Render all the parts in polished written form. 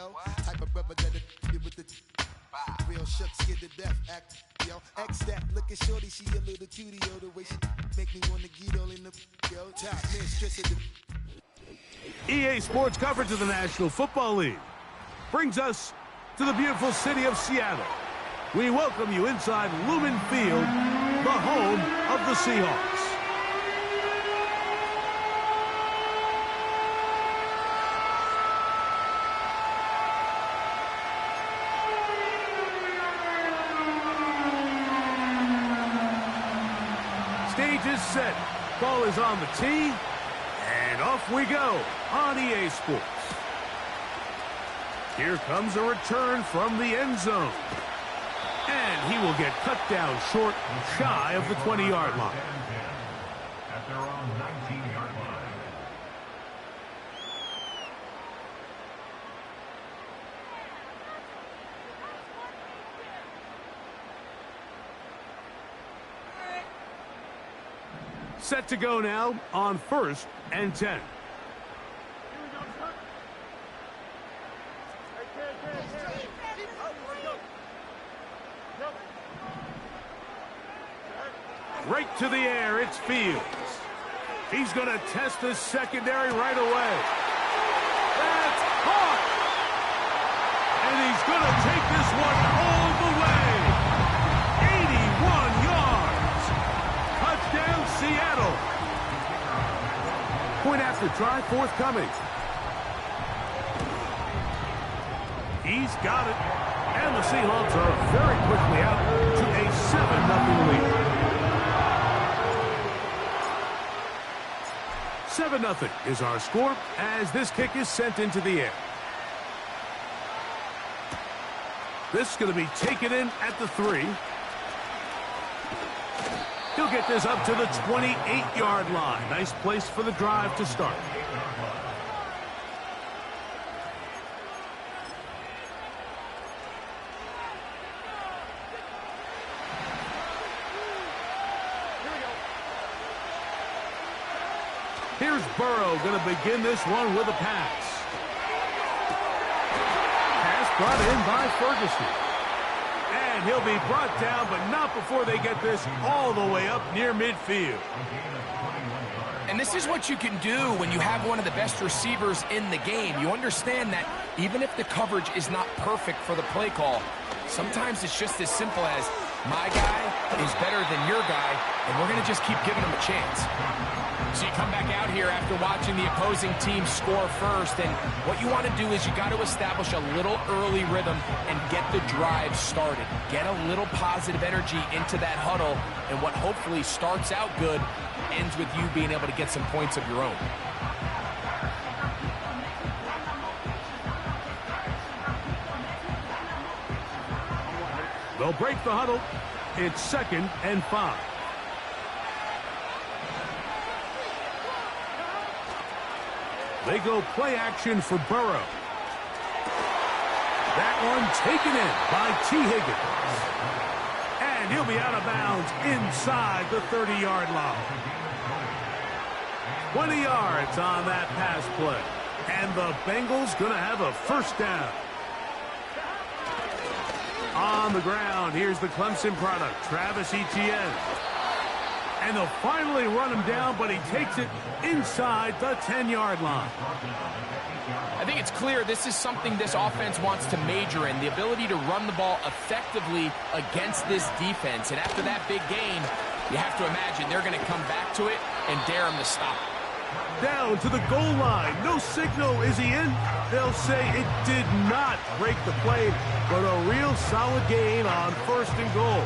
yo. Type of brother that with the real shook, scared to death, act, yo. X that, look at shorty, she a little cutie, yo. The way she make me wanna get all in the, yo. Top man, stress at the... EA Sports coverage of the National Football League brings us to the beautiful city of Seattle. We welcome you inside Lumen Field, the home of the Seahawks. Stage is set. Ball is on the tee. And off we go on EA Sports. Here comes a return from the end zone. And he will get cut down short, shy of the 20-yard line. At their own 19-yard line. Set to go now on 1st and 10. Right to the air, it's Fields. He's going to test the secondary right away. That's caught! And he's going to take this one all the way. 81 yards. Touchdown, Seattle. Point after try forthcoming. He's got it. And the Seahawks are very quickly out to a 7-0 lead. 7-0 is our score as this kick is sent into the air. This is going to be taken in at the 3. He'll get this up to the 28-yard line. Nice place for the drive to start. Here's Burrow going to begin this one with a pass. Pass brought in by Ferguson. And he'll be brought down, but not before they get this all the way up near midfield. And this is what you can do when you have one of the best receivers in the game. You understand that even if the coverage is not perfect for the play call, sometimes it's just as simple as my guy is better than your guy, and we're going to just keep giving him a chance. So you come back out here after watching the opposing team score first, and what you want to do is you got to establish a little early rhythm and get the drive started. Get a little positive energy into that huddle, and what hopefully starts out good ends with you being able to get some points of your own. They'll break the huddle. It's 2nd and 5. They go play action for Burrow. That one taken in by T. Higgins. And he'll be out of bounds inside the 30-yard line. 20 yards on that pass play. And the Bengals going to have a first down. On the ground, here's the Clemson product, Travis Etienne. And they'll finally run him down, but he takes it inside the 10-yard line. I think it's clear this is something this offense wants to major in, the ability to run the ball effectively against this defense. And after that big gain, you have to imagine they're going to come back to it and dare him to stop it. Down to the goal line. No signal. Is he in? They'll say it did not break the play, but a real solid gain on 1st and goal.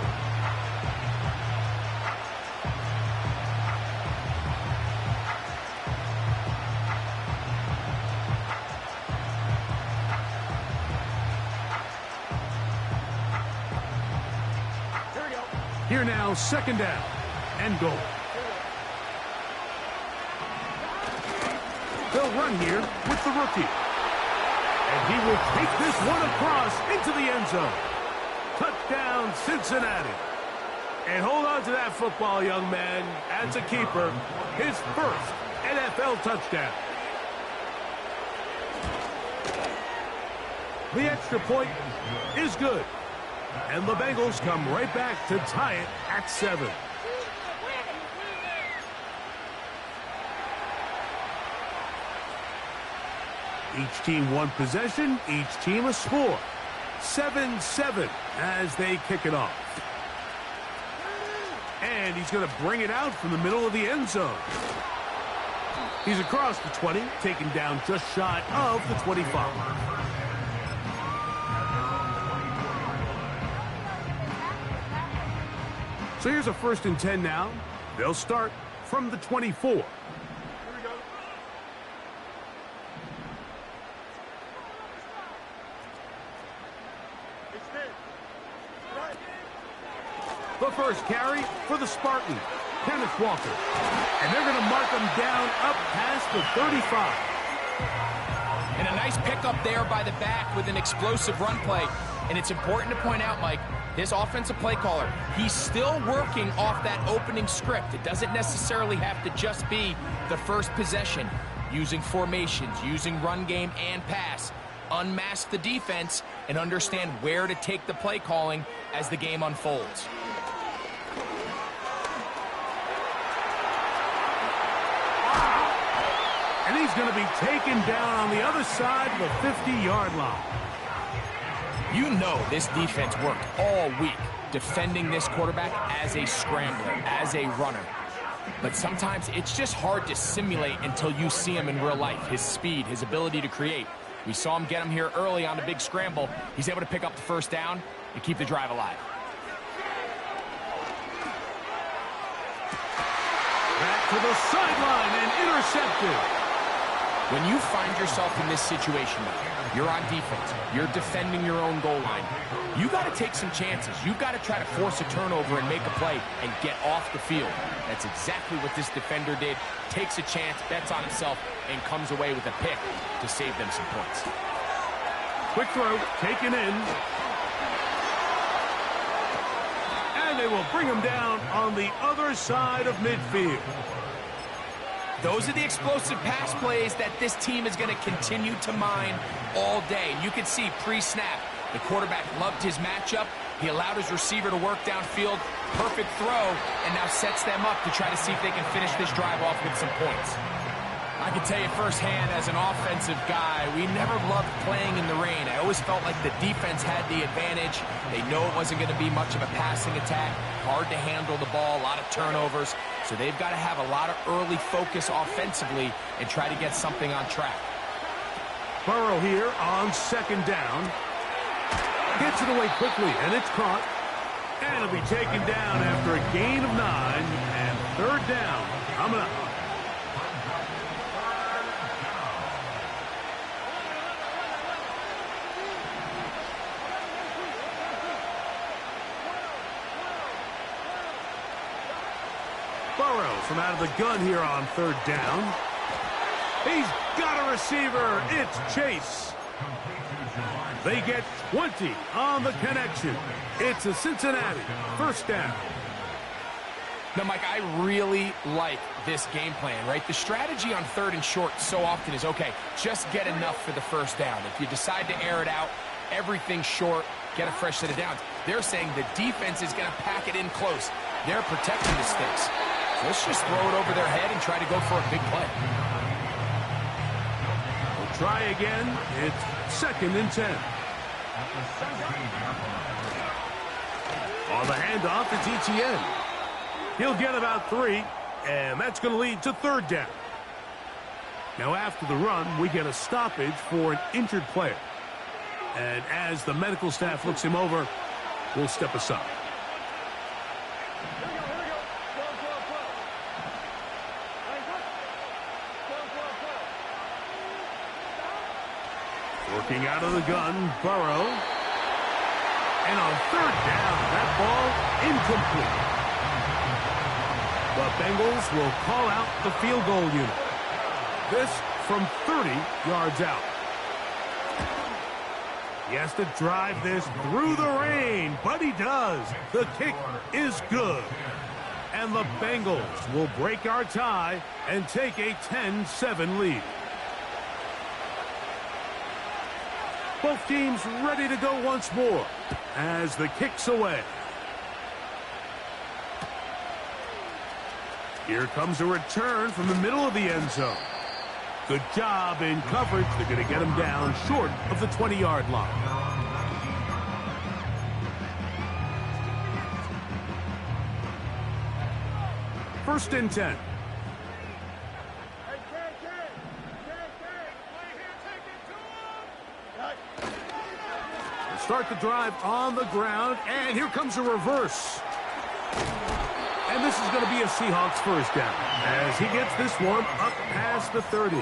Here now, 2nd down and goal. They'll run here with the rookie. And he will take this one across into the end zone. Touchdown, Cincinnati. And hold on to that football, young man. As a keeper, his first NFL touchdown. The extra point is good. And the Bengals come right back to tie it at 7. Each team one possession, each team a score. 7-7 as they kick it off. And he's going to bring it out from the middle of the end zone. He's across the 20, taken down just shy of the 25. So here's a 1st and 10 now. They'll start from the 24. The first carry for the Spartans, Kenneth Walker. And they're going to mark him down up past the 35. And a nice pickup there by the back with an explosive run play. And it's important to point out, Mike, this offensive play caller, he's still working off that opening script. It doesn't necessarily have to just be the first possession. Using formations, using run game and pass. Unmask the defense and understand where to take the play calling as the game unfolds. And he's going to be taken down on the other side of the 50-yard line. You know this defense worked all week defending this quarterback as a scrambler, as a runner. But sometimes it's just hard to simulate until you see him in real life. His speed, his ability to create. We saw him get him here early on the big scramble. He's able to pick up the first down and keep the drive alive. Back to the sideline and intercepted. When you find yourself in this situation, you're on defense, you're defending your own goal line, you got to take some chances. You've got to try to force a turnover and make a play and get off the field. That's exactly what this defender did. Takes a chance, bets on himself, and comes away with a pick to save them some points. Quick throw, taken in. And they will bring him down on the other side of midfield. Those are the explosive pass plays that this team is going to continue to mine all day. And you can see pre-snap, the quarterback loved his matchup. He allowed his receiver to work downfield. Perfect throw, and now sets them up to try to see if they can finish this drive off with some points. I can tell you firsthand, as an offensive guy, we never loved playing in the rain. I always felt like the defense had the advantage. They know it wasn't going to be much of a passing attack. Hard to handle the ball, a lot of turnovers. So they've got to have a lot of early focus offensively and try to get something on track. Burrow here on 2nd down. Gets it away quickly, and it's caught. And it'll be taken down after a gain of 9. And 3rd down coming up. Burrow from out of the gun here on 3rd down. He's got a receiver. It's Chase. They get 20 on the connection. It's a Cincinnati 1st down. Now, Mike, I really like this game plan, right? The strategy on 3rd and short so often is, okay, just get enough for the 1st down. If you decide to air it out, everything short, get a fresh set of downs. They're saying the defense is going to pack it in close. They're protecting the sticks. So let's just throw it over their head and try to go for a big play. We'll try again. It's 2nd and 10. On the handoff, it's Etienne. He'll get about 3, and that's going to lead to 3rd down. Now, after the run, we get a stoppage for an injured player. And as the medical staff looks him over, we'll step aside. Working out of the gun, Burrow. And on 3rd down, that ball incomplete. The Bengals will call out the field goal unit. This from 30 yards out. He has to drive this through the rain, but he does. The kick is good. And the Bengals will break our tie and take a 10-7 lead. Both teams ready to go once more as the kick's away. Here comes a return from the middle of the end zone. Good job in coverage. They're going to get him down short of the 20-yard line. First and 10. Start the drive on the ground, and here comes a reverse. And this is going to be a Seahawks first down as he gets this one up past the 30.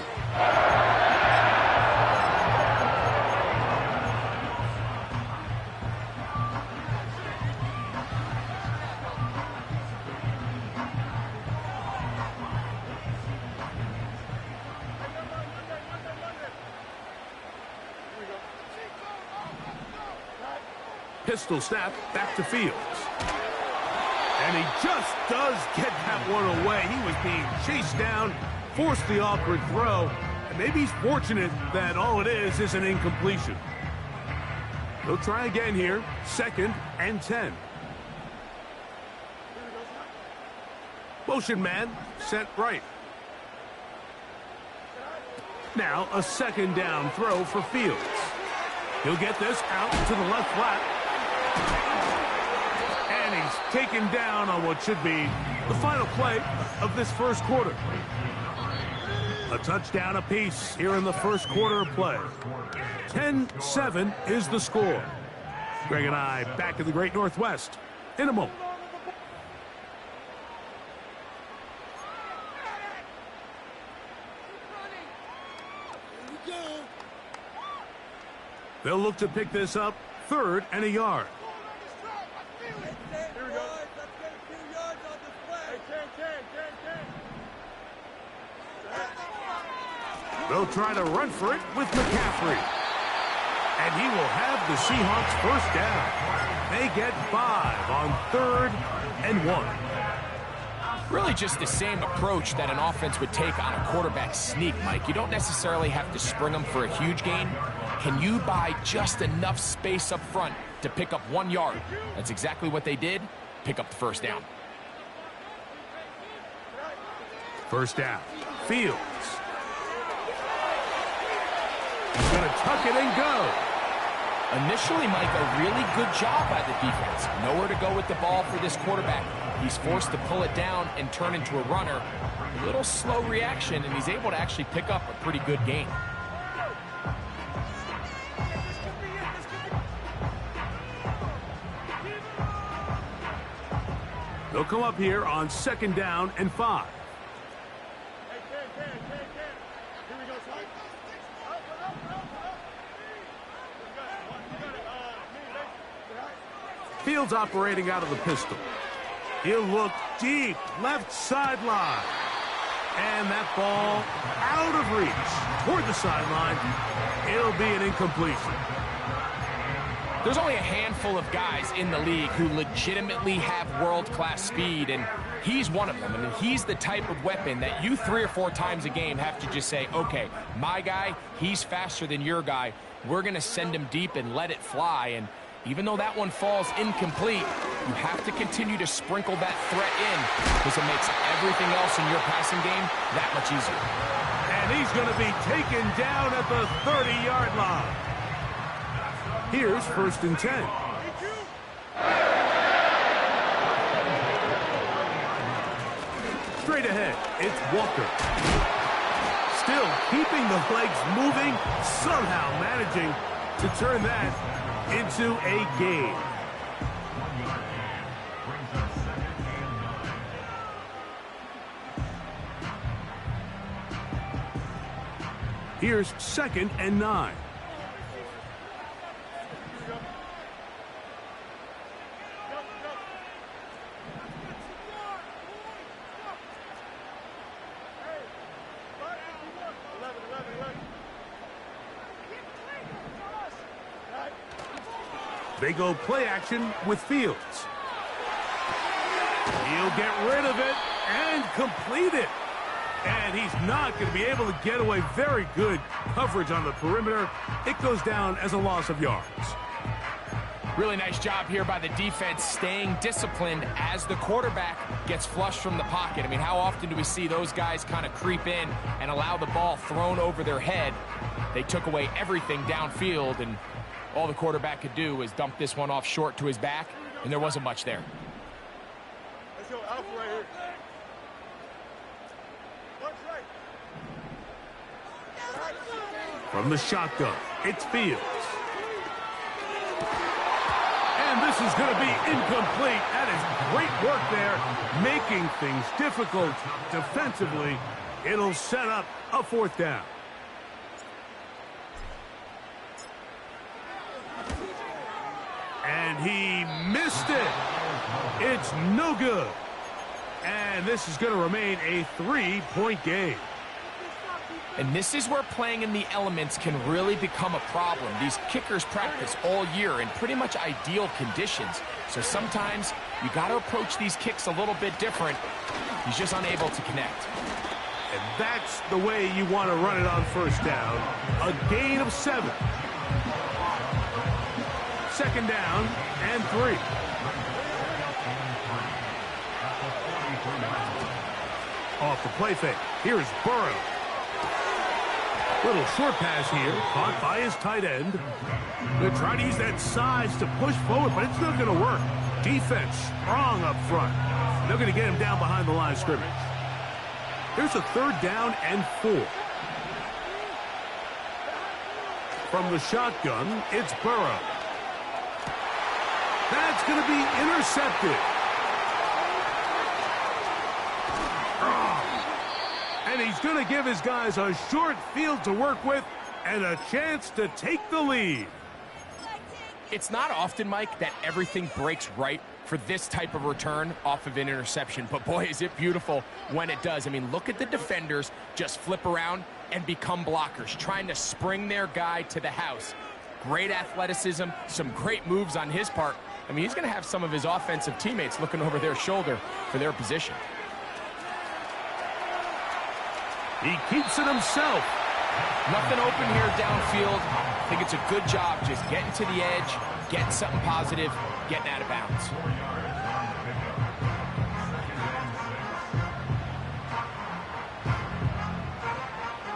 Pistol snap back to Fields. And he just does get that one away. He was being chased down, forced the awkward throw, and maybe he's fortunate that all it is an incompletion. They'll try again here, 2nd and 10. Motion man, set right. Now a 2nd down throw for Fields. He'll get this out to the left flat. And he's taken down on what should be the final play of this first quarter. A touchdown apiece here in the first quarter of play. 10-7 is the score. Greg and I back in the Great Northwest in a moment. They'll look to pick this up, 3rd and a yard. They'll try to run for it with McCaffrey. And he will have the Seahawks first down. They get 5 on 3rd and 1. Really just the same approach that an offense would take on a quarterback sneak, Mike. You don't necessarily have to spring them for a huge gain. Can you buy just enough space up front to pick up 1 yard? That's exactly what they did. Pick up the first down. First down. Fields. He's going to tuck it and go. Initially, Mike, a really good job by the defense. Nowhere to go with the ball for this quarterback. He's forced to pull it down and turn into a runner. A little slow reaction, and he's able to actually pick up a pretty good gain. They'll come up here on 2nd down and 5. Fields operating out of the pistol. He'll look deep, left sideline. And that ball out of reach toward the sideline. It'll be an incompletion. There's only a handful of guys in the league who legitimately have world-class speed, and he's one of them. I mean, he's the type of weapon that you 3 or 4 times a game have to just say, okay, my guy, he's faster than your guy. We're going to send him deep and let it fly. And even though that one falls incomplete, you have to continue to sprinkle that threat in because it makes everything else in your passing game that much easier. And he's going to be taken down at the 30-yard line. Here's 1st and 10. Straight ahead, it's Walker. Still keeping the legs moving, somehow managing to turn that into a gain. Here's 2nd and 9. They go play action with Fields. He'll get rid of it and complete it. And he's not going to be able to get away. Very good coverage on the perimeter. It goes down as a loss of yards. Really nice job here by the defense staying disciplined as the quarterback gets flushed from the pocket. I mean, how often do we see those guys kind of creep in and allow the ball thrown over their head? They took away everything downfield, and all the quarterback could do was dump this one off short to his back, and there wasn't much there. Let's go Alpha right here. From the shotgun, it's Fields. And this is going to be incomplete. That is great work there, making things difficult defensively. It'll set up a 4th down. And he missed it. It's no good. And this is going to remain a 3-point game. And this is where playing in the elements can really become a problem. These kickers practice all year in pretty much ideal conditions. So sometimes you got to approach these kicks a little bit different. He's just unable to connect. And that's the way you want to run it on 1st down. A gain of 7. 2nd down and 3. Off the play fake. Here's Burrow. Little short pass here, caught by his tight end. They're trying to use that size to push forward, but it's not going to work. Defense strong up front. They're going to get him down behind the line of scrimmage. Here's a 3rd down and 4. From the shotgun, it's Burrow. That's going to be intercepted. And he's going to give his guys a short field to work with and a chance to take the lead. It's not often, Mike, that everything breaks right for this type of return off of an interception. But, boy, is it beautiful when it does. I mean, look at the defenders just flip around and become blockers, trying to spring their guy to the house. Great athleticism, some great moves on his part. I mean, he's going to have some of his offensive teammates looking over their shoulder for their position. He keeps it himself. Nothing open here downfield. I think it's a good job just getting to the edge, getting something positive, getting out of bounds.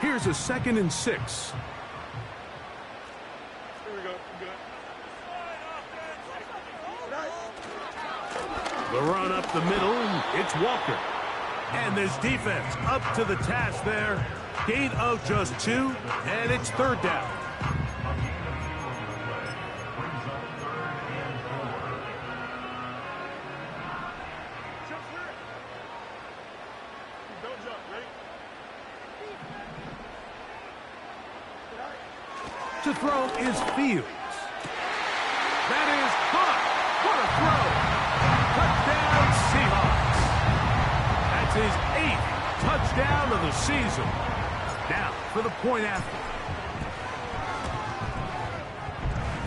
Here's a 2nd and 6. Here we go. The run up the middle, it's Walker. And this defense up to the task there. Gain of just 2, and it's 3rd down. Don't jump, ready? To throw is Fields. That is caught. What a throw. Touchdown Seahawks. That's his 8th touchdown of the season. Now for the point after.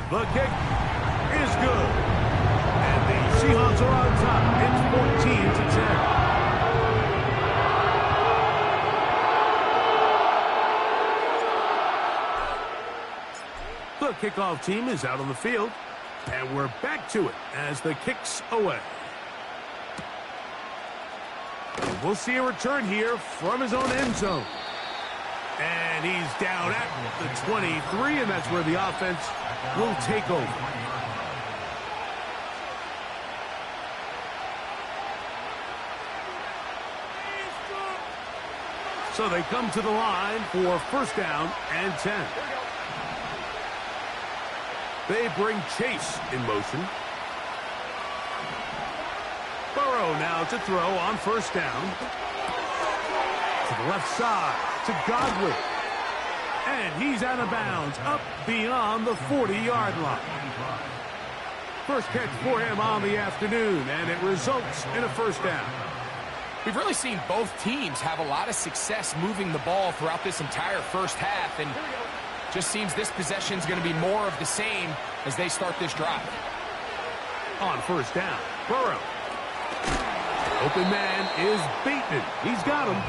The kick is good. And the Seahawks are on top. It's 14-10. The kickoff team is out on the field, and we're back to it as the kick's away. And we'll see a return here from his own end zone. And he's down at the 23, and that's where the offense will take over. So they come to the line for 1st down and 10. They bring Chase in motion. Burrow now to throw on 1st down. To the left side to Godwin. And he's out of bounds up beyond the 40-yard line. First catch for him on the afternoon, and it results in a 1st down. We've really seen both teams have a lot of success moving the ball throughout this entire first half, and just seems this possession is going to be more of the same as they start this drive. On 1st down, Burrow. Open man is Bateman. He's got him.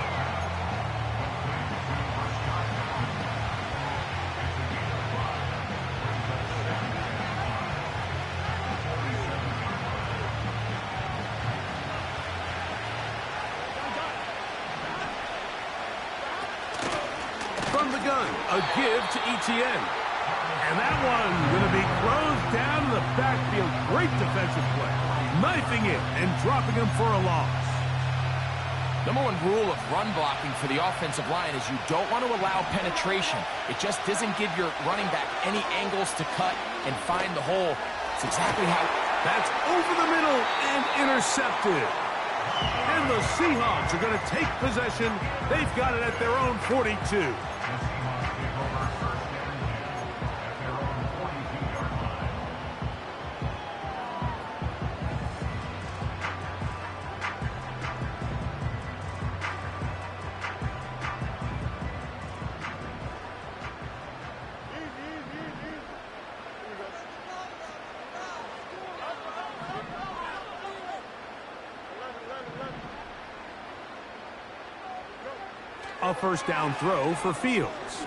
gun. A give to ETN. And that one going to be closed down in the backfield. Great defensive play. Knifing it and dropping him for a loss. Number one rule of run blocking for the offensive line is you don't want to allow penetration. It just doesn't give your running back any angles to cut and find the hole. It's exactly how... That's over the middle and intercepted. And the Seahawks are going to take possession. They've got it at their own 42. A first down throw for Fields.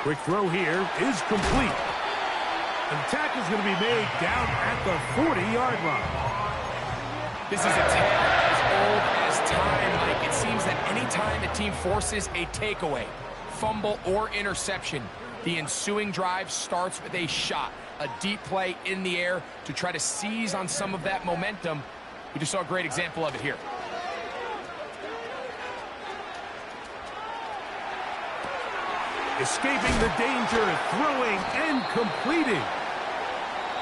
Quick throw here is complete. And the tackle is going to be made down at the 40-yard line. This is a tale as old as time, Mike. It seems that any time a team forces a takeaway, fumble, or interception, the ensuing drive starts with a shot, a deep play in the air to try to seize on some of that momentum. We just saw a great example of it here. Escaping the danger, throwing, and completing.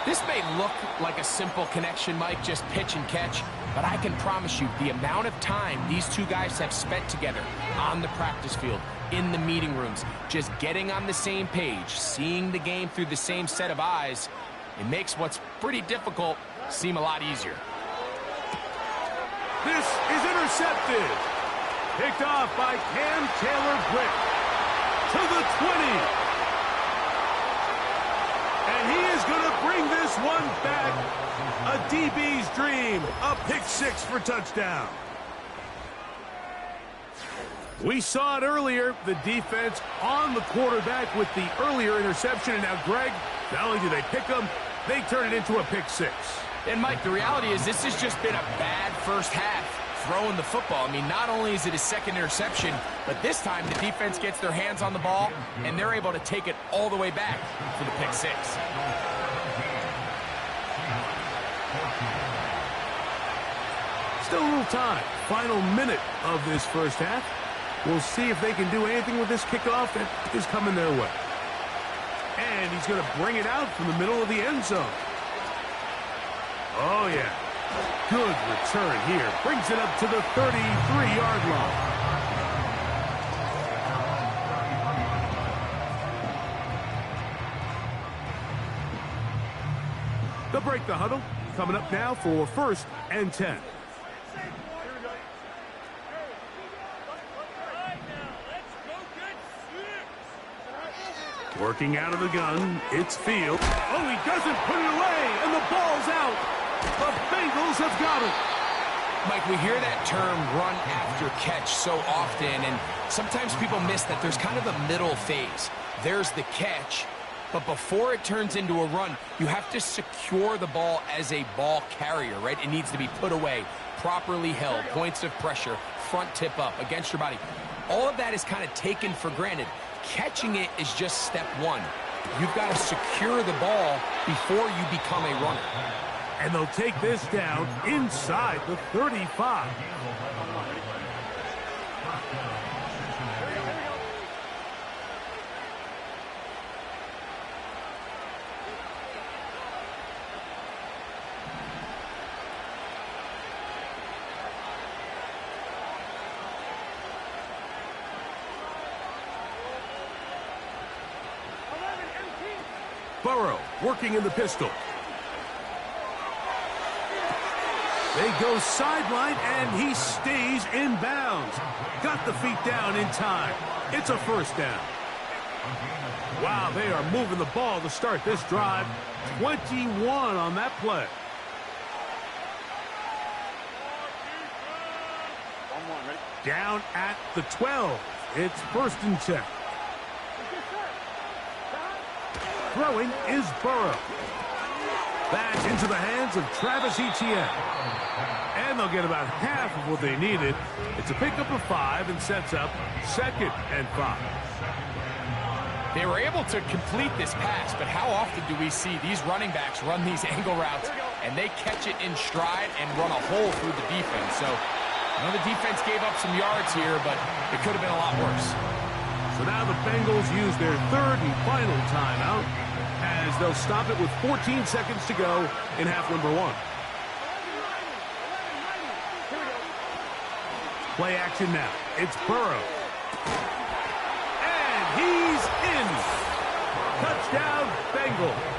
This may look like a simple connection, Mike, just pitch and catch, but I can promise you the amount of time these two guys have spent together on the practice field, in the meeting rooms, just getting on the same page, seeing the game through the same set of eyes, it makes what's pretty difficult seem a lot easier. This is intercepted. Picked off by Cam Taylor-Britt. To the 20. And he is going to bring this one back. A DB's dream. A pick six for touchdown. We saw it earlier. The defense on the quarterback with the earlier interception. And now, Greg, not only do they pick him, they turn it into a pick six. And, Mike, the reality is this has just been a bad first half. Throwing the football. I mean, not only is it his second interception, but this time the defense gets their hands on the ball, and they're able to take it all the way back for the pick six. Still a little time. Final minute of this first half. We'll see if they can do anything with this kickoff that is coming their way. And he's going to bring it out from the middle of the end zone. Oh, yeah. Good return here. Brings it up to the 33-yard line. They'll break the huddle. Coming up now for 1st and 10. Working out of the gun. It's Field. Oh, he doesn't put it away, and the ball's out. The Bengals have got it. Mike, we hear that term run after catch so often, and sometimes people miss that there's kind of a middle phase. There's the catch, but before it turns into a run, you have to secure the ball as a ball carrier, right? It needs to be put away, properly held, points of pressure, front tip up against your body. All of that is kind of taken for granted. Catching it is just step one. You've got to secure the ball before you become a runner. And they'll take this down inside the 35. Burrow working in the pistol. They go sideline, and he stays in bounds. Got the feet down in time. It's a first down. Wow, they are moving the ball to start this drive. 21 on that play. Down at the 12. It's 1st and 10. Throwing is Burrow. That's into the hands of Travis Etienne. And they'll get about half of what they needed. It's a pickup of 5 and sets up 2nd and 5. They were able to complete this pass, but how often do we see these running backs run these angle routes and they catch it in stride and run a hole through the defense? So I know the defense gave up some yards here, but it could have been a lot worse. So now the Bengals use their 3rd and final timeout as they'll stop it with 14 seconds to go in half number 1. Play action now. It's Burrow. And he's in. Touchdown, Bengals.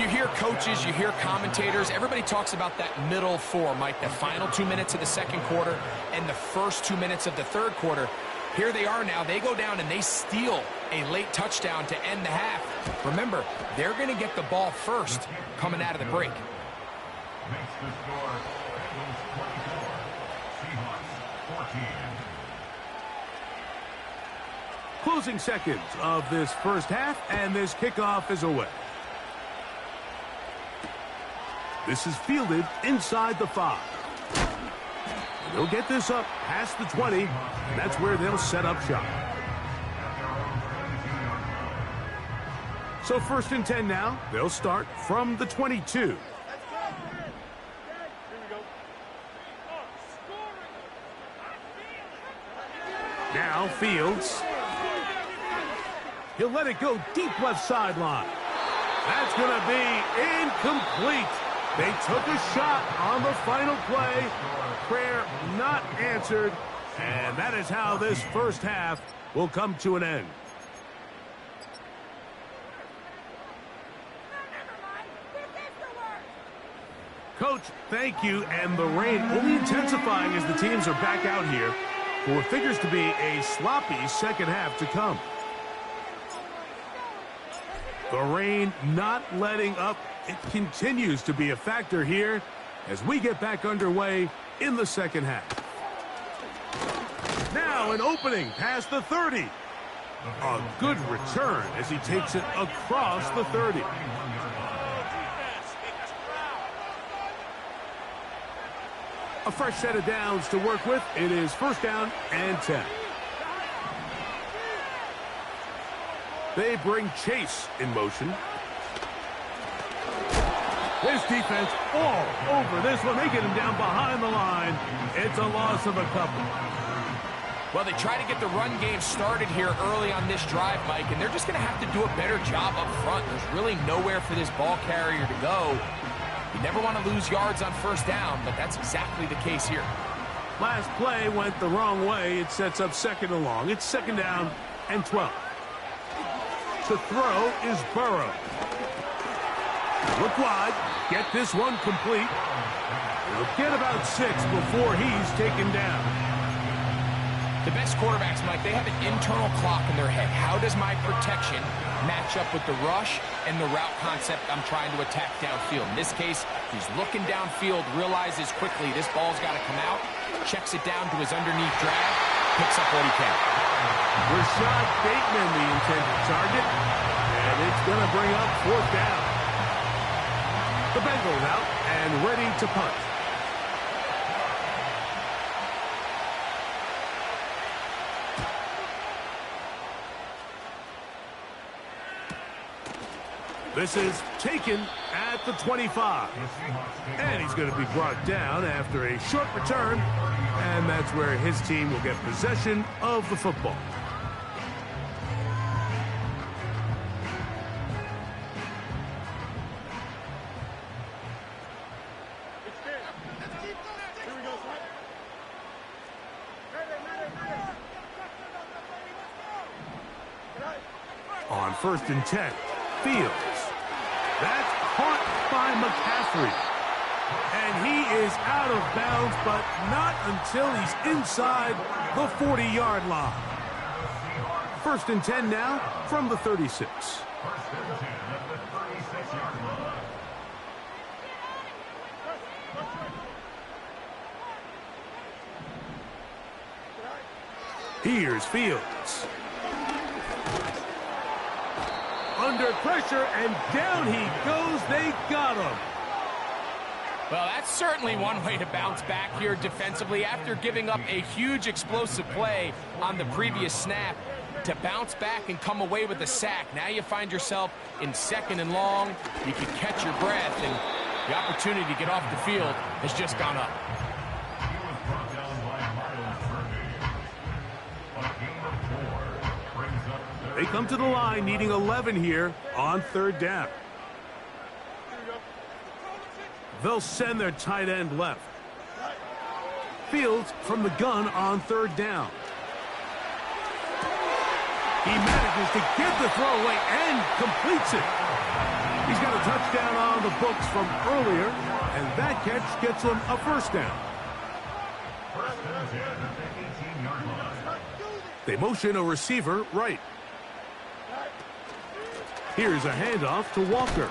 You hear coaches, you hear commentators, everybody talks about that middle 4, Mike, the final 2 minutes of the second quarter and the first 2 minutes of the third quarter. Here they are now. They go down and they steal a late touchdown to end the half. Remember, they're going to get the ball first coming out of the break. Makes the score Bengals 24, Seahawks 14. Closing seconds of this first half, and this kickoff is away. This is fielded inside the 5. They'll get this up past the 20, and that's where they'll set up shop. So 1st and 10 now. They'll start from the 22. Now Fields. He'll let it go deep left sideline. That's going to be incomplete. They took a shot on the final play. Prayer not answered. And that is how this first half will come to an end. Coach, thank you. And the rain only intensifying as the teams are back out here for what figures to be a sloppy second half to come. The rain not letting up. It continues to be a factor here as we get back underway in the second half. Now an opening past the 30. A good return as he takes it across the 30. A fresh set of downs to work with. It is 1st down and 10. They bring Chase in motion. This defense all over this one. They get him down behind the line. It's a loss of a couple. Well, they try to get the run game started here early on this drive, Mike, and they're just going to have to do a better job up front. There's really nowhere for this ball carrier to go. You never want to lose yards on 1st down, but that's exactly the case here. Last play went the wrong way. It sets up 2nd and long. It's 2nd down and 12. To throw is Burrow. Look wide. Get this one complete. He'll get about 6 before he's taken down. The best quarterbacks, Mike, they have an internal clock in their head. How does my protection match up with the rush and the route concept I'm trying to attack downfield? In this case, he's looking downfield, realizes quickly this ball's got to come out, checks it down to his underneath drag, picks up what he can. Rashad Bateman, the intended target, and it's going to bring up 4th down. The Bengals out and ready to punt. This is taken at the 25. And he's going to be brought down after a short return. And that's where his team will get possession of the football. On 1st and 10, Fields. That's caught by McCaffrey. And he is out of bounds, but not until he's inside the 40-yard line. 1st and 10 now from the 36. 1st and 10 at the 36-yard line. Here's Fields. under pressure, and down he goes. They got him. Well, that's certainly one way to bounce back here defensively after giving up a huge explosive play on the previous snap. To bounce back and come away with a sack. Now you find yourself in 2nd and long. You can catch your breath, and the opportunity to get off the field has just gone up. They come to the line needing 11 here on 3rd down. They'll send their tight end left. Fields from the gun on 3rd down. He manages to get the throw away and completes it. He's got a touchdown on the books from earlier, and that catch gets him a 1st down. They motion a receiver right. Here's a handoff to Walker.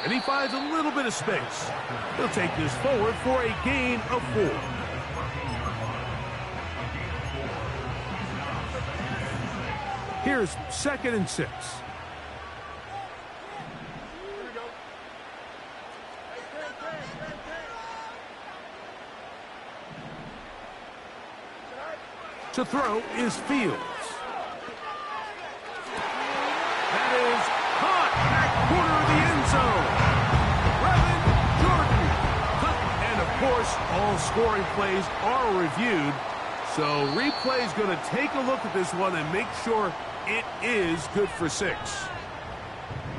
And he finds a little bit of space. He'll take this forward for a gain of 4. Here's 2nd and 6. To throw is Fields. That is caught back corner of the end zone. Jordan. And of course, all scoring plays are reviewed. So replay's going to take a look at this one and make sure it is good for 6.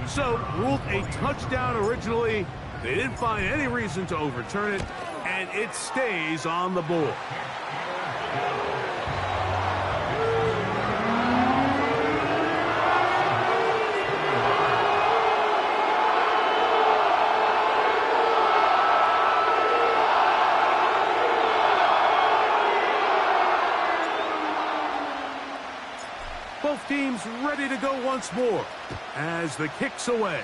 So, ruled a touchdown originally. They didn't find any reason to overturn it, and it stays on the board. Both teams ready to go once more as the kick's away.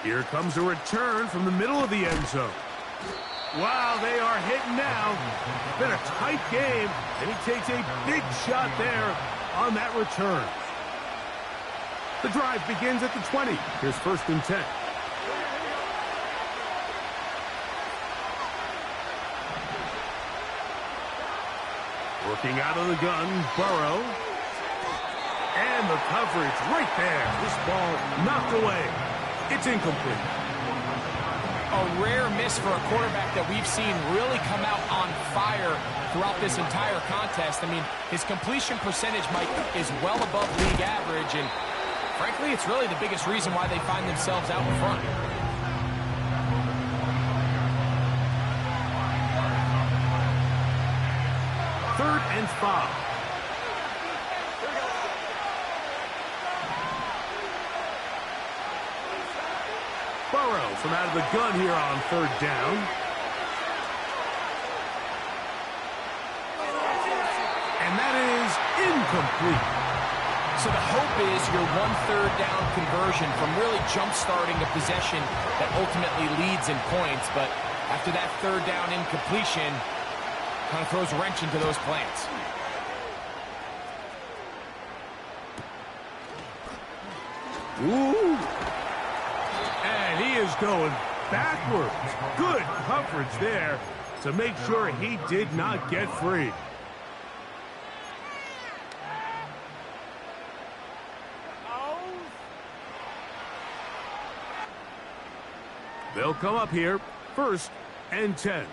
Here comes a return from the middle of the end zone. Wow, they are hitting now. Been a tight game, and he takes a big shot there on that return. The drive begins at the 20. Here's 1st and 10. Working out of the gun, Burrow. And the coverage right there. This ball knocked away. It's incomplete. A rare miss for a quarterback that we've seen really come out on fire throughout this entire contest. I mean, his completion percentage, Mike, is well above league average, and frankly, it's really the biggest reason why they find themselves out in front. Third and 5. Burrow from out of the gun here on 3rd down. And that is incomplete. So the hope is your 1/3 down conversion from really jump-starting a possession that ultimately leads in points. But after that 3rd down incompletion, kind of throws a wrench into those plans. Ooh. And he is going backwards. Good coverage there to make sure he did not get free. They'll come up here, 1st and 10.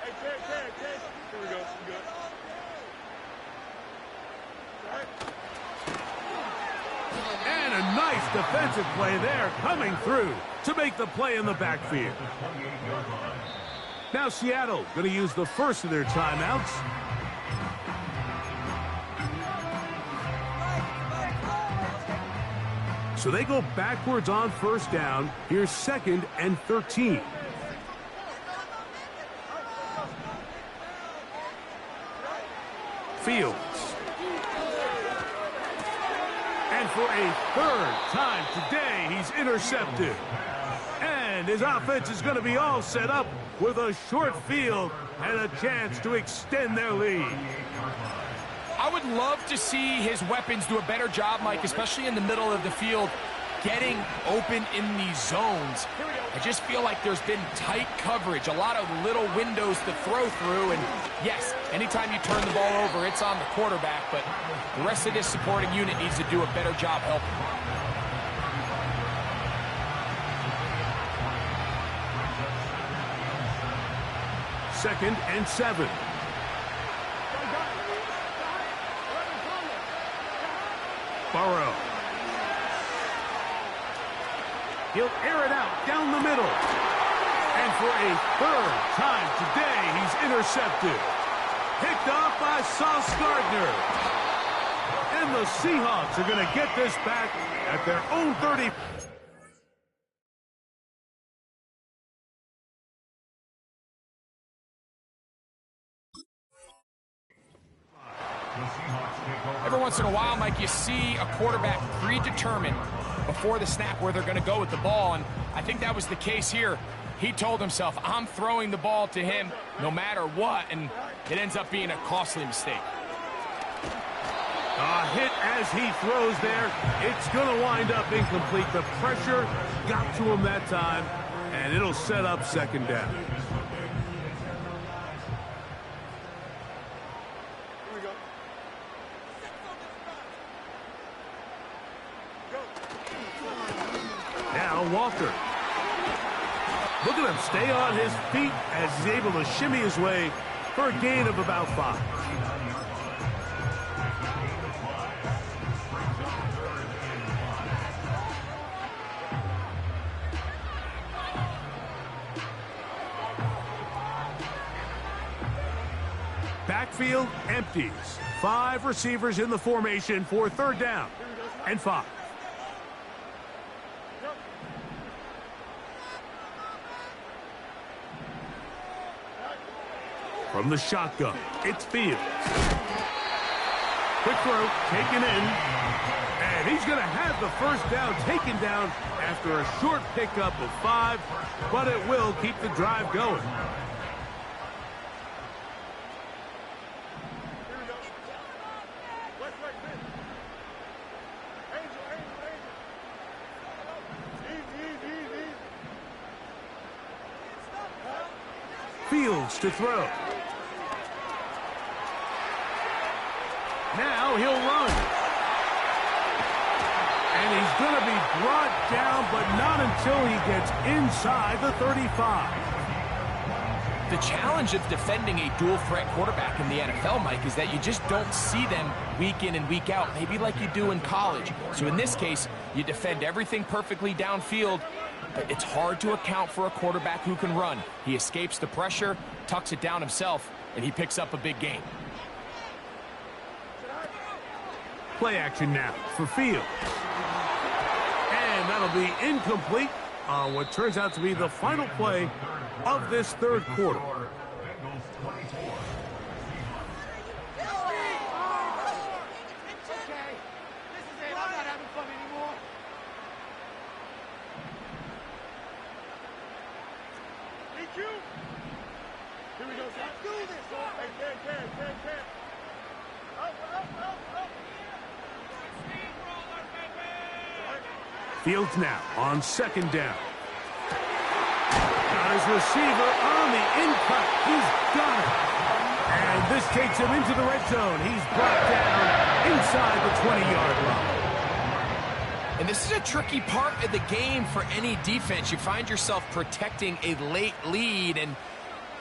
Hey, Here we go. Good. And a nice defensive play there coming through to make the play in the backfield. Now Seattle going to use the first of their timeouts. So they go backwards on 1st down. Here's 2nd and 13. Fields. And for a 3rd time today, he's intercepted. And his offense is going to be all set up with a short field and a chance to extend their lead. I would love to see his weapons do a better job, Mike, especially in the middle of the field, getting open in these zones. I just feel like there's been tight coverage, a lot of little windows to throw through, and yes, anytime you turn the ball over, it's on the quarterback, but the rest of this supporting unit needs to do a better job helping. Second and 7. Burrow. He'll air it out down the middle. And for a third time today, he's intercepted. Picked off by Sauce Gardner. And the Seahawks are going to get this back at their own 30. Every once in a while, Mike, you see a quarterback predetermined before the snap where they're going to go with the ball, and I think that was the case here. He told himself, I'm throwing the ball to him no matter what, and it ends up being a costly mistake. A hit as he throws there. It's going to wind up incomplete. The pressure got to him that time, and it'll set up second down. Now Walker. Look at him stay on his feet as he's able to shimmy his way for a gain of about 5. Backfield empties. 5 receivers in the formation for third down and 5. From the shotgun, it's Fields. Quick throw, taken in. And he's going to have the first down taken down after a short pickup of 5, but it will keep the drive going. Fields to throw. Now he'll run. And he's going to be brought down, but not until he gets inside the 35. The challenge of defending a dual-threat quarterback in the NFL, Mike, is that you just don't see them week in and week out, maybe like you do in college. So in this case, you defend everything perfectly downfield, but it's hard to account for a quarterback who can run. He escapes the pressure, tucks it down himself, and he picks up a big gain. Play action now for Fields. And that'll be incomplete on what turns out to be the final play of this third quarter. Here we go, let's do this. Hey, can. Up. Fields now on second down. Got his receiver on the in-cut. He's got it. And this takes him into the red zone. He's brought down inside the 20-yard line. And this is a tricky part of the game for any defense. You find yourself protecting a late lead, and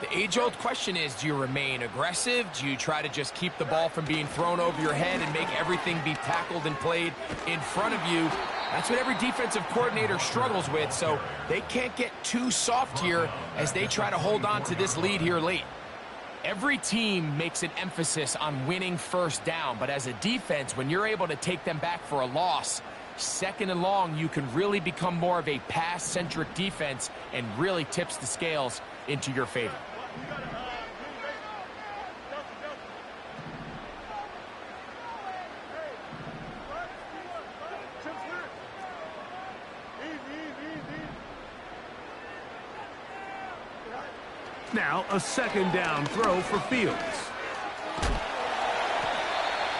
the age-old question is, do you remain aggressive? Do you try to just keep the ball from being thrown over your head and make everything be tackled and played in front of you? That's what every defensive coordinator struggles with, so they can't get too soft here as they try to hold on to this lead here late. Every team makes an emphasis on winning first down, but as a defense, when you're able to take them back for a loss, second and long, you can really become more of a pass-centric defense and really tips the scales into your favor. Now a second down throw for Fields.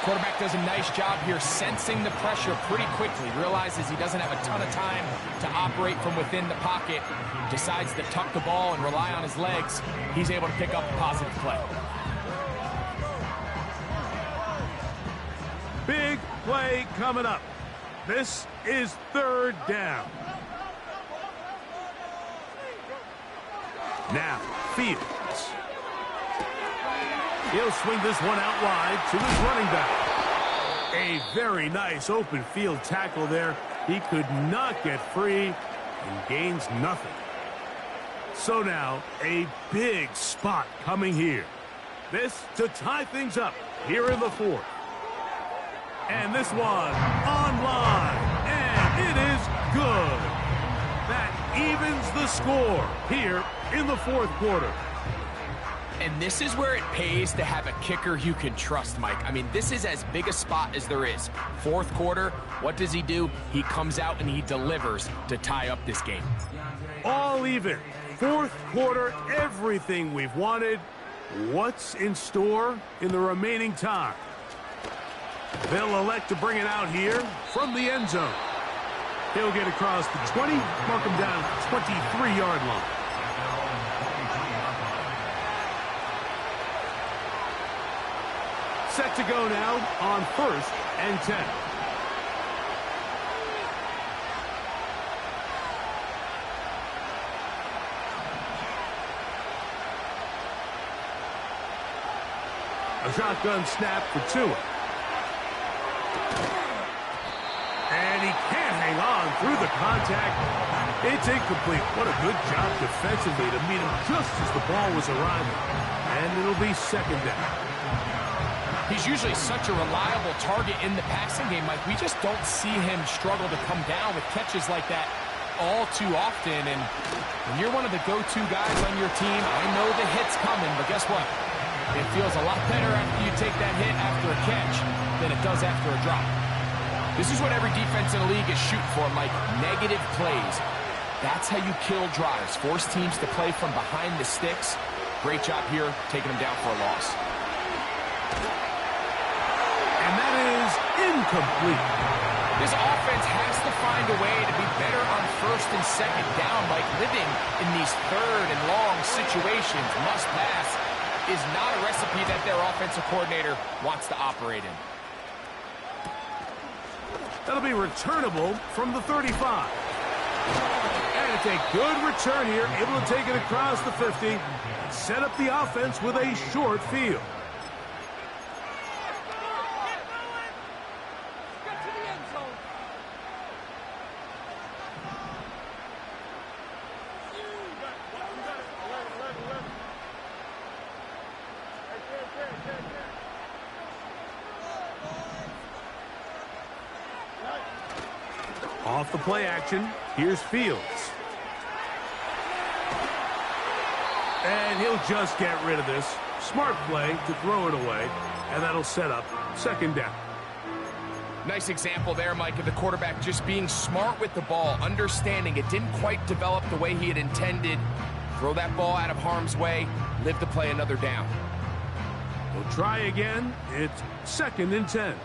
Quarterback does a nice job here sensing the pressure pretty quickly. Realizes he doesn't have a ton of time to operate from within the pocket. Decides to tuck the ball and rely on his legs. He's able to pick up a positive play. Big play coming up. This is 3rd down. Now, Fields. He'll swing this one out wide to his running back. A very nice open field tackle there. He could not get free and gains nothing. So now, a big spot coming here. This to tie things up here in the 4th. And this one online, and it is good. That evens the score here in the 4th quarter. And this is where it pays to have a kicker you can trust, Mike. I mean, this is as big a spot as there is. 4th quarter, what does he do? He comes out and he delivers to tie up this game. All even. 4th quarter, everything we've wanted. What's in store in the remaining time? They'll elect to bring it out here from the end zone. He'll get across the 20, mark him down at the 23-yard line. Set to go now on 1st and 10. A shotgun snap for Tua. And he can't hang on through the contact. It's incomplete. What a good job defensively to meet him just as the ball was arriving. And it'll be 2nd down. He's usually such a reliable target in the passing game, Mike. We just don't see him struggle to come down with catches like that all too often. And when you're one of the go-to guys on your team, I know the hit's coming, but guess what? It feels a lot better after you take that hit after a catch than it does after a drop. This is what every defense in the league is shooting for, Mike. Negative plays. That's how you kill drives. Force teams to play from behind the sticks. Great job here, taking them down for a loss. And that is incomplete. This offense has to find a way to be better on 1st and 2nd down. Like living in these 3rd and long situations, must pass, is not a recipe that their offensive coordinator wants to operate in. That'll be returnable from the 35. And it's a good return here, able to take it across the 50 and set up the offense with a short field. Off the play action, here's Fields. And he'll just get rid of this. Smart play to throw it away, and that'll set up 2nd down. Nice example there, Mike, of the quarterback just being smart with the ball, understanding it didn't quite develop the way he had intended. Throw that ball out of harm's way, live to play another down. We'll try again. It's 2nd and 10.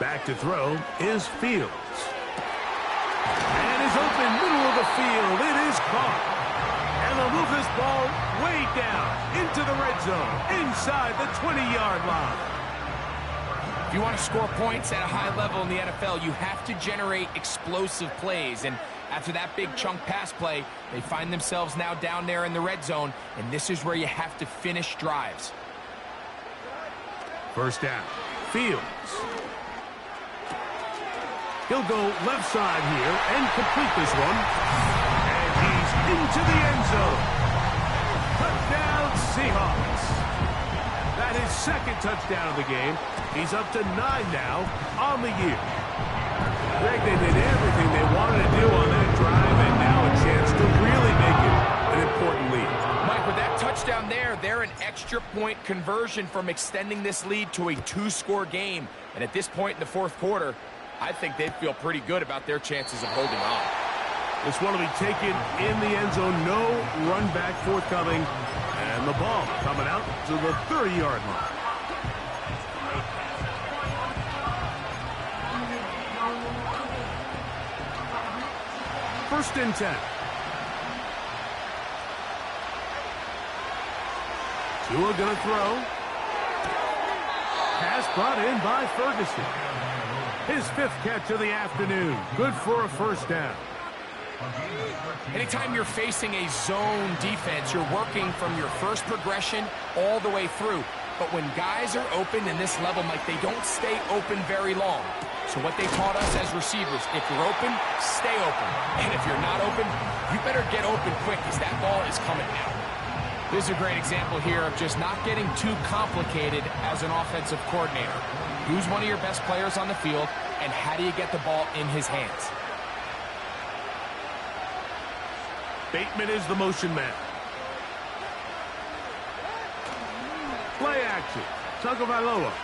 Back to throw is Fields. And is open middle of the field. It is caught. And they'll move this ball way down into the red zone, inside the 20-yard line. If you want to score points at a high level in the NFL, you have to generate explosive plays. And after that big chunk pass play, they find themselves now down there in the red zone, and this is where you have to finish drives. 1st down. Fields. He'll go left side here and complete this one. And he's into the end zone. Touchdown, Seahawks. That is 2nd touchdown of the game. He's up to 9 now on the year. Greg, they did everything they wanted to do on that drive, and now a chance to really make it an important lead. Mike, with that touchdown touchdown there. They're an extra point conversion from extending this lead to a 2-score game. And at this point in the fourth quarter, I think they'd feel pretty good about their chances of holding on. This one will be taken in the end zone. No run back forthcoming. And the ball coming out to the 30-yard line. First and 10. Tua gonna throw. Pass brought in by Ferguson. His 5th catch of the afternoon. Good for a first down. Anytime you're facing a zone defense, you're working from your first progression all the way through. But when guys are open in this level, Mike, they don't stay open very long. So what they taught us as receivers, if you're open, stay open. And if you're not open, you better get open quick because that ball is coming out. This is a great example here of just not getting too complicated as an offensive coordinator. Who's one of your best players on the field, and how do you get the ball in his hands? Bateman is the motion man. Play action. Tagovailoa.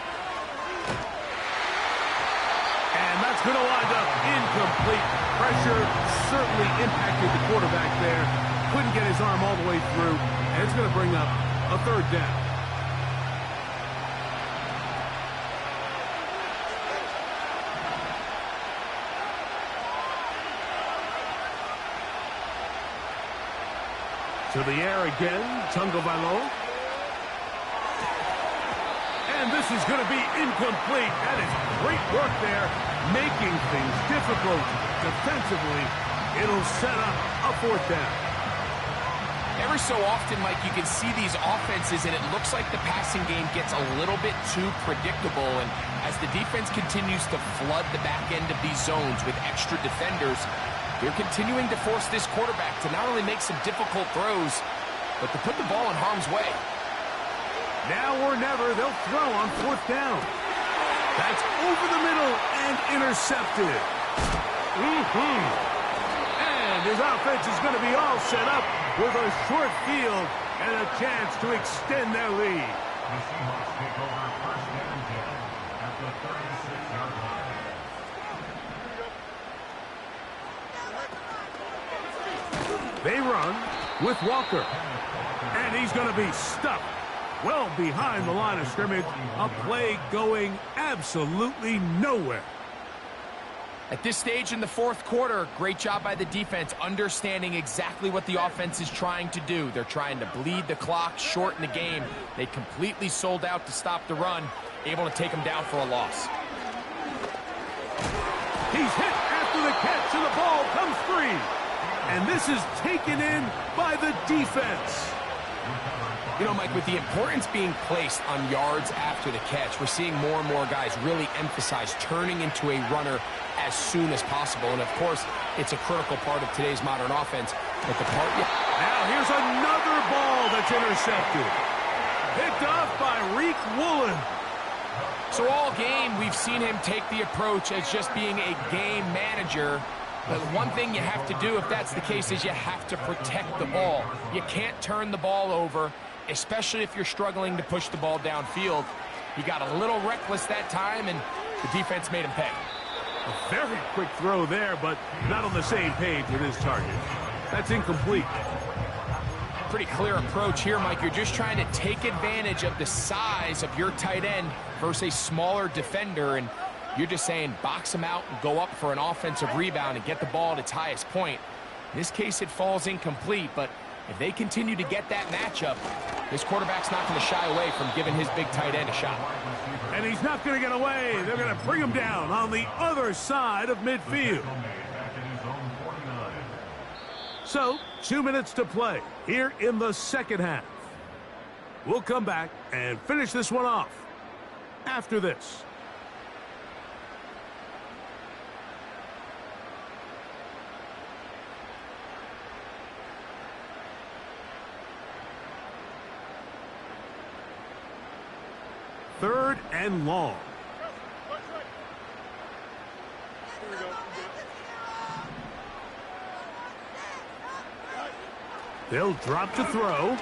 And that's going to wind up incomplete. Pressure certainly impacted the quarterback there. Couldn't get his arm all the way through. And it's going to bring up a third down. To the air again, Tagovailoa. And this is going to be incomplete. That is great work there, making things difficult defensively. It'll set up a fourth down. Every so often, Mike, you can see these offenses, and it looks like the passing game gets a little bit too predictable. And as the defense continues to flood the back end of these zones with extra defenders, they're continuing to force this quarterback to not only make some difficult throws, but to put the ball in harm's way. Now or never, they'll throw on fourth down. That's over the middle and intercepted. And his offense is going to be all set up with a short field and a chance to extend their lead. The Seahawks take over first down 10 at the 36-yard line. They run with Walker. And he's going to be stuck well behind the line of scrimmage. A play going absolutely nowhere. At this stage in the fourth quarter, great job by the defense understanding exactly what the offense is trying to do. They're trying to bleed the clock, shorten the game. They completely sold out to stop the run, able to take them down for a loss. He's hit after the catch, and the ball comes free. And this is taken in by the defense. You know, Mike, with the importance being placed on yards after the catch, we're seeing more and more guys really emphasize turning into a runner as soon as possible. And, of course, it's a critical part of today's modern offense. But the part... Now here's another ball that's intercepted. Picked off by Reek Woolen. So all game, we've seen him take the approach as just being a game manager. But one thing you have to do, if that's the case, is you have to protect the ball. You can't turn the ball over, especially if you're struggling to push the ball downfield. He got a little reckless that time, and the defense made him pay. A very quick throw there, but not on the same page with his target. That's incomplete. Pretty clear approach here, Mike. You're just trying to take advantage of the size of your tight end versus a smaller defender, and you're just saying box him out and go up for an offensive rebound and get the ball at its highest point. In this case, it falls incomplete, but if they continue to get that matchup, this quarterback's not going to shy away from giving his big tight end a shot. And he's not going to get away. They're going to bring him down on the other side of midfield. So, 2 minutes to play here in the second half. We'll come back and finish this one off after this. Third and long. They'll drop to throw.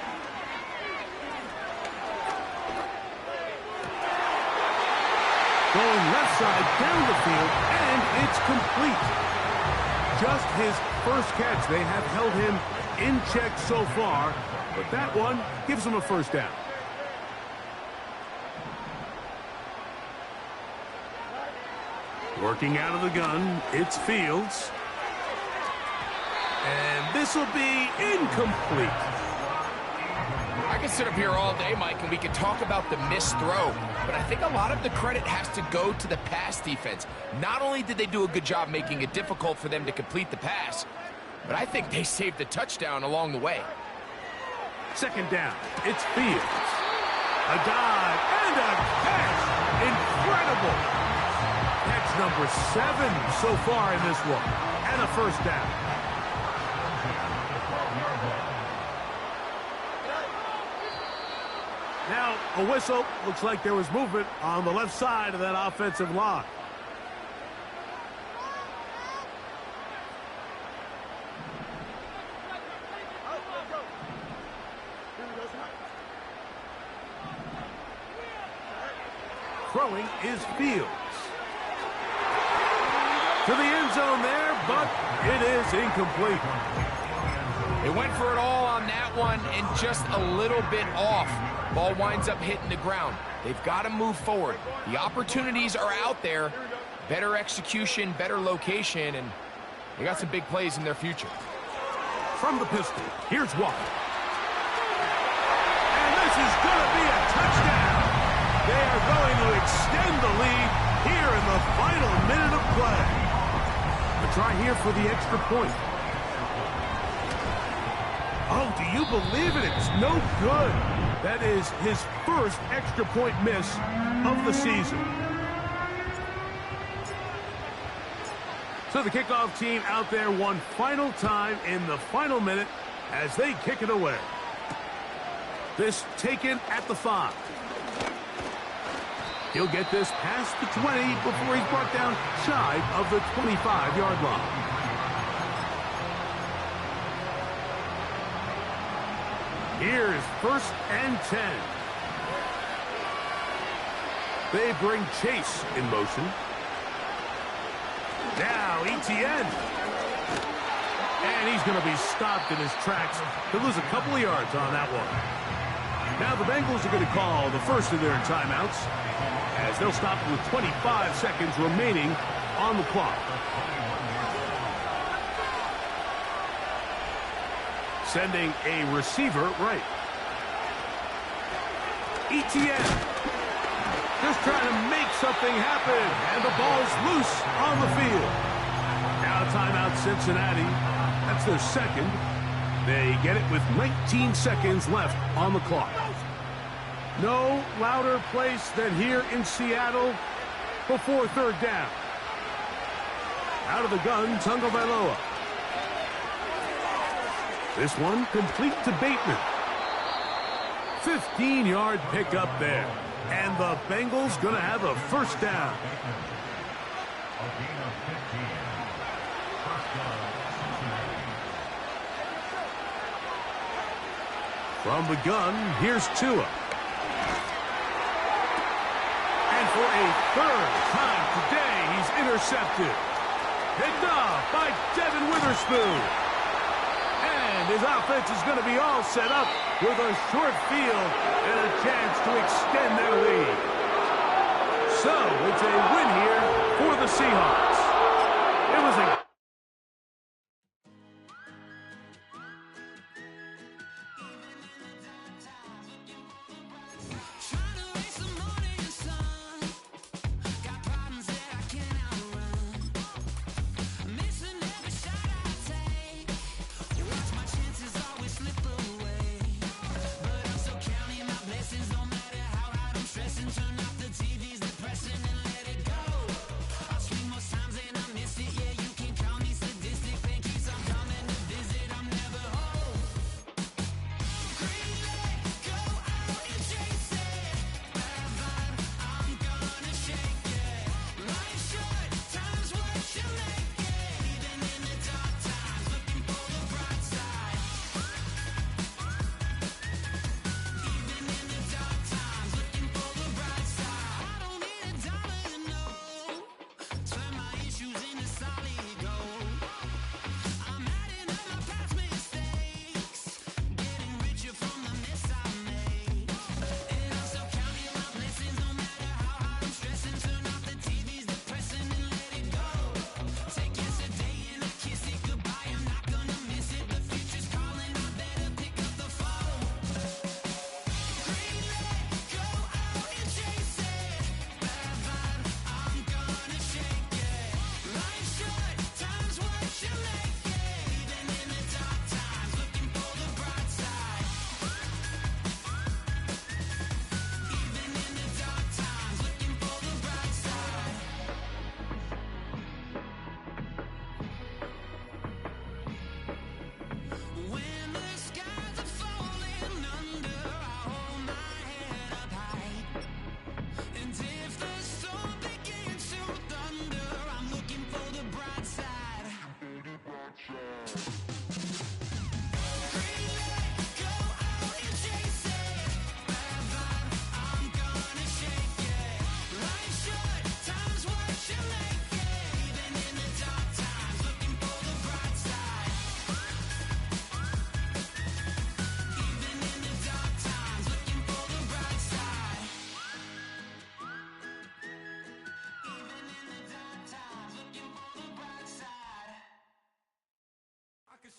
Going left side down the field, and it's complete. Just his first catch. They have held him in check so far, but that one gives him a first down. Working out of the gun, it's Fields. And this will be incomplete. I can sit up here all day, Mike, and we can talk about the missed throw, but I think a lot of the credit has to go to the pass defense. Not only did they do a good job making it difficult for them to complete the pass, but I think they saved the touchdown along the way. Second down, it's Fields. A dive and a catch. Incredible. Catch number 7 so far in this one, and a first down. Now, a whistle. Looks like there was movement on the left side of that offensive line. Throwing is Fields. To the end zone there, but it is incomplete. They went for it all on that one and just a little bit off. Ball winds up hitting the ground. They've got to move forward. The opportunities are out there. Better execution, better location, and they got some big plays in their future. From the pistol, here's Walker. And this is going to be a touchdown. They are going to extend the lead here in the final minute of play. A try here for the extra point. Oh, do you believe it? It's no good. That is his first extra point miss of the season. So the kickoff team out there one final time in the final minute as they kick it away. This taken at the 5. He'll get this past the 20 before he's brought down shy of the 25-yard line. Here's 1st and 10. They bring Chase in motion. Now ETN. And he's going to be stopped in his tracks. He'll lose a couple of yards on that one. Now the Bengals are going to call the first of their timeouts as they'll stop with 25 seconds remaining on the clock. Sending a receiver right. ETN just trying to make something happen, and the ball's loose on the field. Now timeout Cincinnati. That's their second. They get it with 19 seconds left on the clock. No louder place than here in Seattle before 3rd down. Out of the gun, Tagovailoa. This one complete to Bateman. 15-yard pickup there. And the Bengals going to have a first down. From the gun, here's Tua. And for a 3rd time today, he's intercepted. Picked off by Devin Witherspoon. And his offense is going to be all set up with a short field and a chance to extend their lead. So it's a win here for the Seahawks. It was a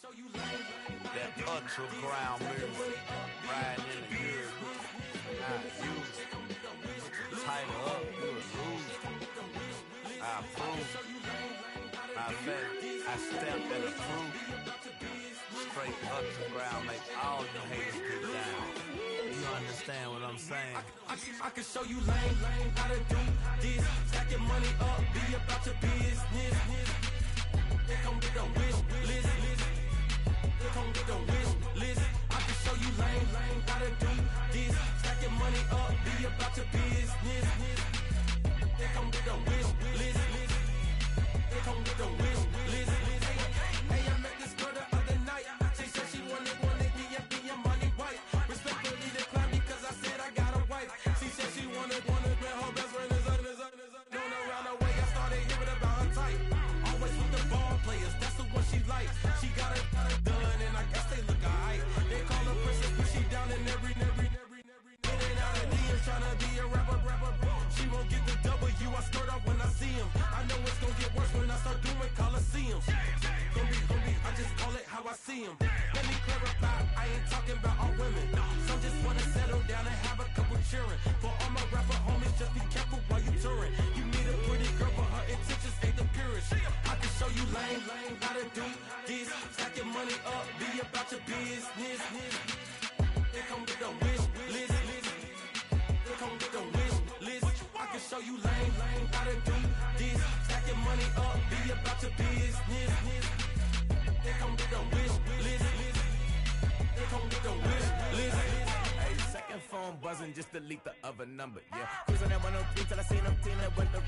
That ultra ground music, riding in the good, not used. Tighten up, you a loser. I approve. I bet I stepped in the proof. Straight ultra ground, make all you haters get down. You understand what I'm saying? I can show you lame how to do this. Stack your money up, be about your business. They come get the wish list. They come get the wish list. I can show you lame how to do this. Stack your money up, be about your business. They come get the wish list. They come get the wish list. Hey, I met this girl the other night. She said she wanted me and be your money white. Respectfully declined because I said I got a wife. She said she wanted when her best friend is known around the way. I started hearing about her type. Always with the ball players, that's the one she likes. She got it done, and I guess they look alright. They call her princess, but she down in every. In and out of DMs, tryna be a rapper. She won't get the W, I skirt off when I see him. I know it's gonna get worse when I start doing Coliseums. Gonna be, I just call it how I see him. Let me clarify, I ain't talking about all women. Some just wanna settle down and have a couple cheering. For all my rapper homies, just be careful while you touring. You meet a pretty girl, but her intentions ain't the purest. I can show you lame how to do this. Stack your money up, be about your business. They come with the wish list. They come with the wish list. I can show you lame how to do this. Stack your money up, be about your business. They come with the wish list. They come with the wish list. Hey, second phone buzzing, just delete the other number, yeah. Cruising at 103 till I seen them 10 that went the